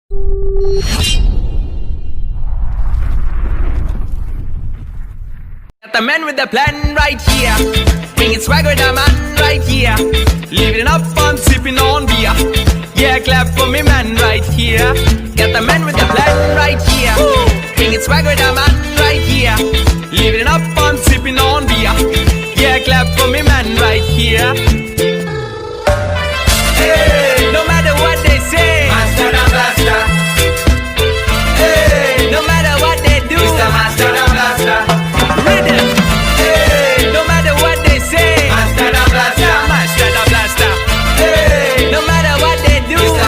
Got the man with the plan right here. Bringing swagger with the man right here. Living it up, I'm sipping on beer. Yeah, clap for me, man, right here. Got the man with the plan right here. Bringing swagger with the man right here. Living it up, I'm sipping on beer. Yeah, clap for me, man, right here.